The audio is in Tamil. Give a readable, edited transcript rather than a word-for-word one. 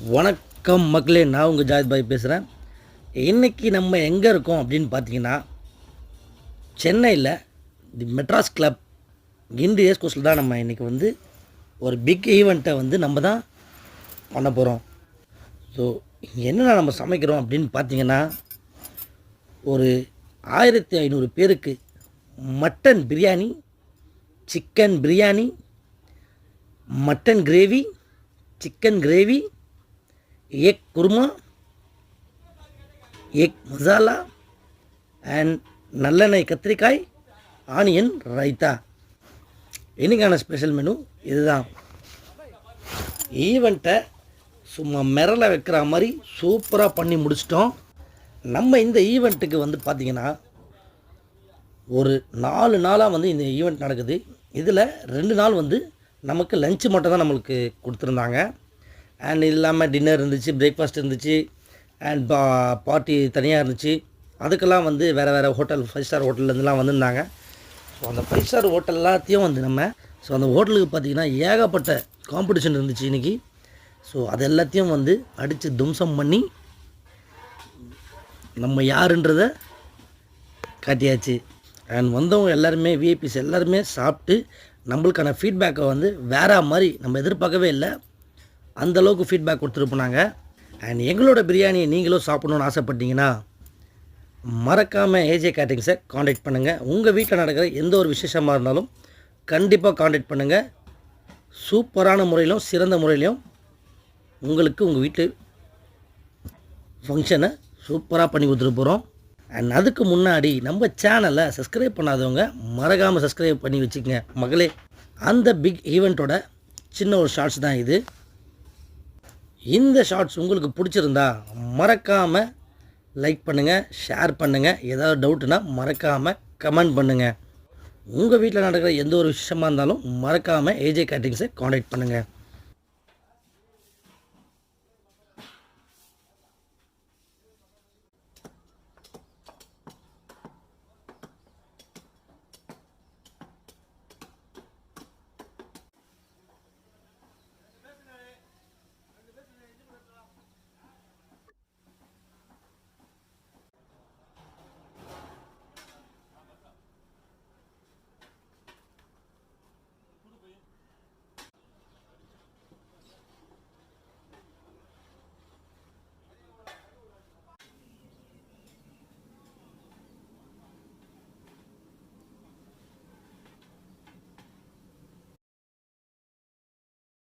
வணக்கம் மக்களே, நான் உங்கள் ஜாயித் பாய் பேசுகிறேன். இன்றைக்கி நம்ம எங்கே இருக்கோம் அப்படின்னு பார்த்தீங்கன்னா, சென்னையில் தி மெட்ராஸ் கிளப் இந்து ரேஸ் கோர்ஸில் தான் நம்ம இன்றைக்கி வந்து ஒரு பிக் ஈவெண்ட்டை வந்து நம்ம தான் பண்ண போகிறோம். ஸோ என்னென்ன நம்ம சமைக்கிறோம் அப்படின்னு பார்த்தீங்கன்னா, ஒரு 1500 பேருக்கு mutton biryani, chicken biryani, mutton gravy, chicken gravy, egg kurma, egg masala and நல்லெண்ணெய் கத்திரிக்காய், ஆனியன் ரைத்தா. இன்றைக்கான ஸ்பெஷல் மெனு இதுதான். ஈவெண்ட்டை சும்மா மிரள வைக்கிற மாதிரி சூப்பராக பண்ணி முடிச்சிட்டோம். நம்ம இந்த ஈவெண்ட்டுக்கு வந்து பார்த்திங்கன்னா ஒரு 4 நாளாக வந்து இந்த ஈவெண்ட் நடக்குது. இதில் 2 நாள் வந்து நமக்கு லஞ்சு மட்டும் தான் நம்மளுக்கு கொடுத்துருந்தாங்க. அண்ட் இது இல்லாமல் டின்னர் இருந்துச்சு, பிரேக்ஃபாஸ்ட் இருந்துச்சு, அண்ட் பார்ட்டி தனியாக இருந்துச்சு. அதுக்கெல்லாம் வந்து வேறு ஹோட்டல் 5 ஸ்டார் ஹோட்டல்லேருந்துலாம் வந்திருந்தாங்க. ஸோ அந்த 5 ஸ்டார் ஹோட்டல் எல்லாத்தையும் வந்து ஸோ அந்த ஹோட்டலுக்கு பார்த்திங்கன்னா ஏகப்பட்ட காம்படிஷன் இருந்துச்சு இன்றைக்கி. ஸோ அது எல்லாத்தையும் வந்து அடித்து தும்சம் பண்ணி நம்ம யாருன்றதை காட்டியாச்சு. அண்ட் வந்தவங்க எல்லாருமே விஐபிஸ் எல்லாருமே சாப்பிட்டு நம்மளுக்கான ஃபீட்பேக்கை வந்து வேறு மாதிரி நம்ம எதிர்பார்க்கவே இல்லை, அந்தளவுக்கு ஃபீட்பேக் கொடுத்துட்டு போனாங்க. அண்ட் எங்களோட பிரியாணியை நீங்களும் சாப்பிட்ணுன்னு ஆசைப்பட்டீங்கன்னா மறக்காமல் ஏஜே கேட்டரிங்ஸை காண்டாக்ட் பண்ணுங்கள். உங்கள் வீட்டில் நடக்கிற எந்த ஒரு விசேஷமாக இருந்தாலும் கண்டிப்பாக காண்டாக்ட் பண்ணுங்கள். சூப்பரான முறையிலும் சிறந்த முறையிலையும் உங்களுக்கு உங்கள் வீட்டு ஃபங்க்ஷனை சூப்பராக பண்ணி கொடுத்துட்டு போகிறோம். அண்ட் அதுக்கு முன்னாடி நம்ம சேனலை சப்ஸ்கிரைப் பண்ணாதவங்க மறக்காமல் சப்ஸ்கிரைப் பண்ணி வச்சுக்கங்க மகளே. அந்த பிக் ஈவெண்ட்டோட சின்ன ஒரு ஷார்ட்ஸ் தான் இது. இந்த ஷார்ட்ஸ் உங்களுக்கு பிடிச்சிருந்தா மறக்காமல் லைக் பண்ணுங்கள், ஷேர் பண்ணுங்கள். ஏதாவது டவுட்டுனா மறக்காமல் கமெண்ட் பண்ணுங்கள். உங்கள் வீட்டில் நடக்கிற எந்த ஒரு விஷயமா இருந்தாலும் மறக்காமல் ஏஜே கேட்டரிங்ஸை காண்டாக்ட் பண்ணுங்கள்.